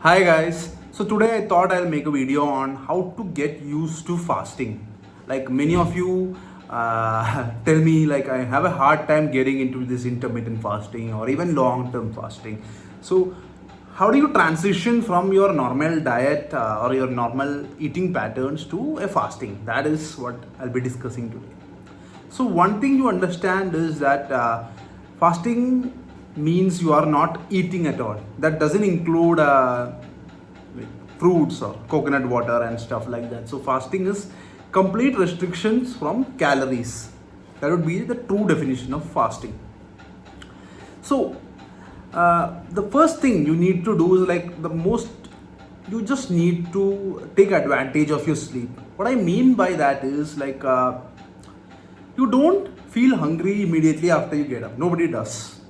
Hi guys. So today I thought I'll make a video on how to get used to fasting. Like many of you tell me like I have a hard time getting into this intermittent fasting or even long-term fasting. So how do you transition from your normal diet or your normal eating patterns to a fasting? That is what I'll be discussing today. So one thing you understand is that fasting means you are not eating at all. That doesn't include fruits or coconut water and stuff like that. So fasting is complete restrictions from calories. That would be the true definition of fasting. So the first thing you need to do is like the most. You just need to take advantage of your sleep. What I mean by that is like. You don't feel hungry immediately after you get up. Nobody does,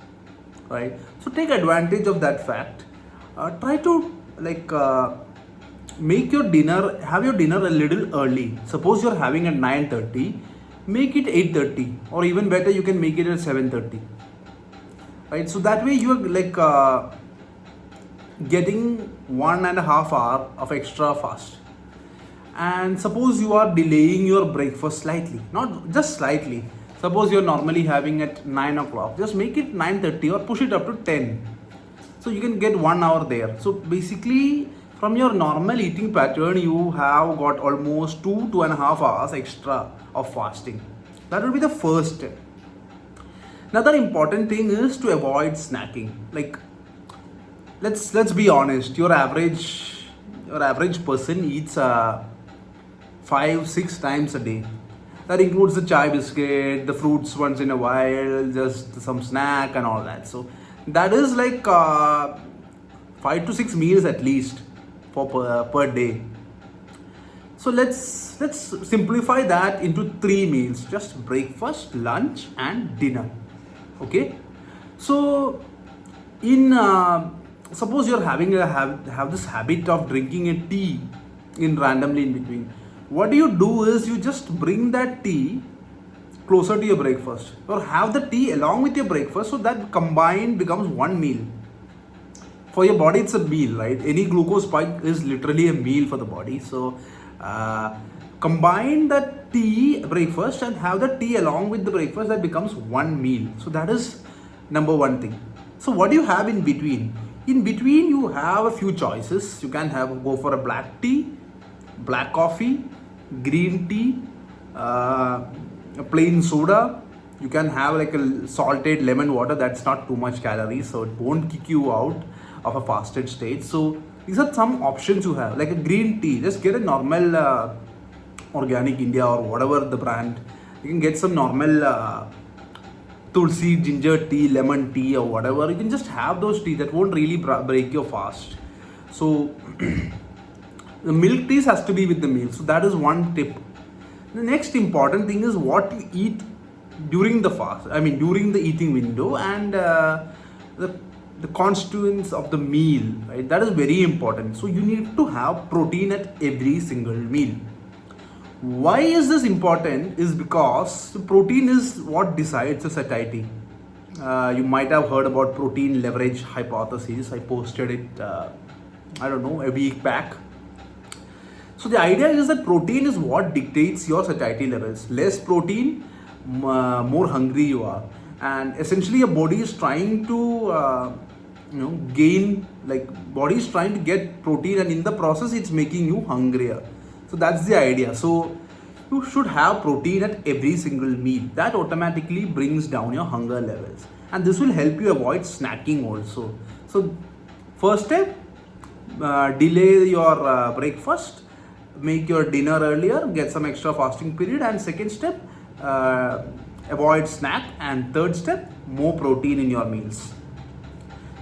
right? So take advantage of that fact. Try to like make your dinner, have your dinner a little early. Suppose you're having at 9:30, make it 8:30, or even better, you can make it at 7:30, right? So that way you are like getting 1.5 hour of extra fast. And suppose you are delaying your breakfast slightly, not just slightly. Suppose you're normally having at 9 o'clock, just make it 9:30 or push it up to 10. So you can get 1 hour there. So basically, from your normal eating pattern, you have got almost 2.5 hours extra of fasting. That will be the first step. Another important thing is to avoid snacking. Like let's be honest, your average person eats 5-6 times a day. That includes the chai biscuit, the fruits once in a while, just some snack and all that. So that is like 5 to 6 meals at least per day. So let's simplify that into 3 meals: just breakfast, lunch, and dinner. Okay. So in suppose you're having have this habit of drinking a tea in randomly in between. What do is you just bring that tea closer to your breakfast or have the tea along with your breakfast, so that combined becomes one meal. For your body it's a meal, right? Any glucose spike is literally a meal for the body. So combine that tea breakfast and have the tea along with the breakfast, that becomes one meal. So that is number one thing. So what do you have in between? In between you have a few choices. You can go for a black tea, black coffee, green tea, a plain soda. You can have like a salted lemon water. That's not too much calories, so it won't kick you out of a fasted state. So these are some options you have. Like a green tea, just get a normal Organic India or whatever the brand. You can get some normal tulsi, ginger tea, lemon tea, or whatever. You can just have those tea. That won't really break your fast. So the milk teas has to be with the meal. So that is one tip. The next important thing is what you eat during the fast. I mean during the eating window, and the constituents of the meal, right? That is very important. So you need to have protein at every single meal. Why is this important? Is because protein is what decides the satiety. You might have heard about protein leverage hypothesis. I posted it, I don't know, a week back. So the idea is that protein is what dictates your satiety levels. Less protein, more hungry you are, and essentially your body is trying to gain, like body is trying to get protein, and in the process it's making you hungrier. So that's the idea. So you should have protein at every single meal. That automatically brings down your hunger levels, and this will help you avoid snacking also. So first step, delay your breakfast, make your dinner earlier, get some extra fasting period. And second step, avoid snack. And third step, more protein in your meals.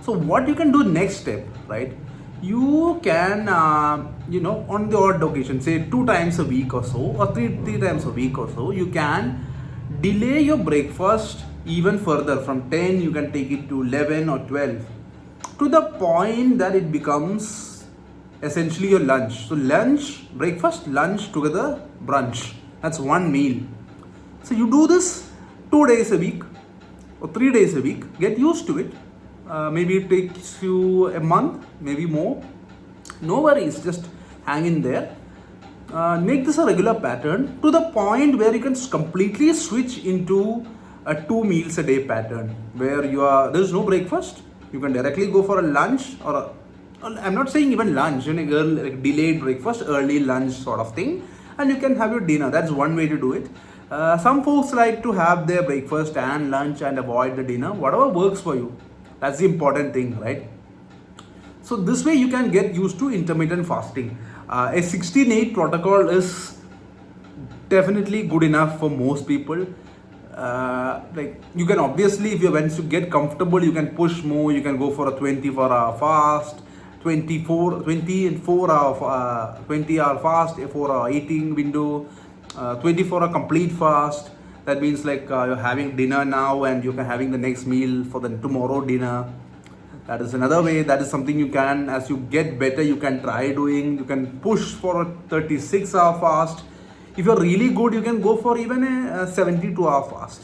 So what you can do next step, right? You can on the odd occasion, say 2 times a week or so, or three times a week or so, you can delay your breakfast even further. From 10 you can take it to 11 or 12, to the point that it becomes essentially your lunch. So lunch, breakfast, lunch together, brunch. That's one meal. So you do this 2 days a week or 3 days a week. Get used to it. Maybe it takes you a month, maybe more. No worries, just hang in there. Make this a regular pattern to the point where you can completely switch into a 2 meals a day pattern where there's no breakfast. You can directly go for a lunch I'm not saying even lunch, like delayed breakfast, early lunch sort of thing, and you can have your dinner. That's one way to do it. Some folks like to have their breakfast and lunch and avoid the dinner. Whatever works for you. That's the important thing, right? So this way you can get used to intermittent fasting. A 16-8 protocol is definitely good enough for most people. Like you can obviously, if you once you get comfortable, you can push more. You can go for a 24-hour fast, 20-hour fast, a 4-hour eating window, 24-hour complete fast. That means like you're having dinner now and you're having the next meal for the tomorrow dinner. That is another way. That is something you can, as you get better, you can try doing. You can push for a 36-hour fast. If you're really good, you can go for even a 72-hour fast.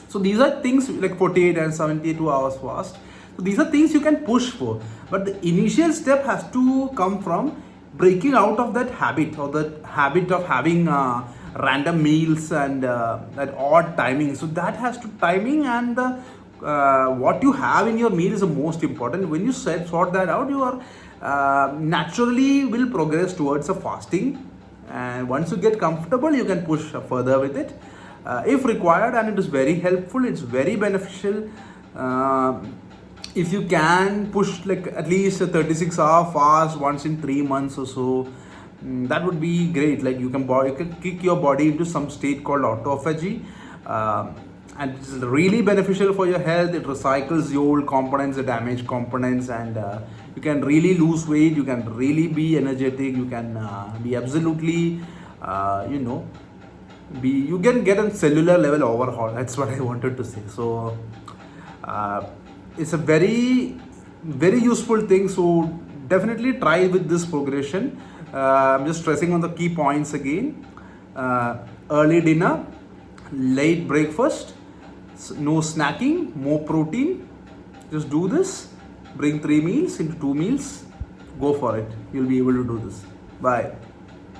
So these are things like 48 and 72 hours fast. So these are things you can push for. But the initial step has to come from breaking out of that habit, or the habit of having random meals and that odd timing. So that has to timing, and what you have in your meal is the most important. When you sort that out, you are naturally will progress towards a fasting. And once you get comfortable, you can push further with it if required, and it is very helpful. It's very beneficial. If you can push like at least a 36-hour fast once in 3 months or so, that would be great. Like you can kick your body into some state called autophagy, and it's really beneficial for your health. It recycles the old components, the damaged components, and you can really lose weight. You can really be energetic. You can be absolutely, you can get a cellular level overhaul. That's what I wanted to say. So it's a very, very useful thing. So definitely try with this progression. I'm just stressing on the key points again. Early dinner, late breakfast, no snacking, more protein. Just do this. Bring 3 meals into 2 meals. Go for it. You'll be able to do this. Bye.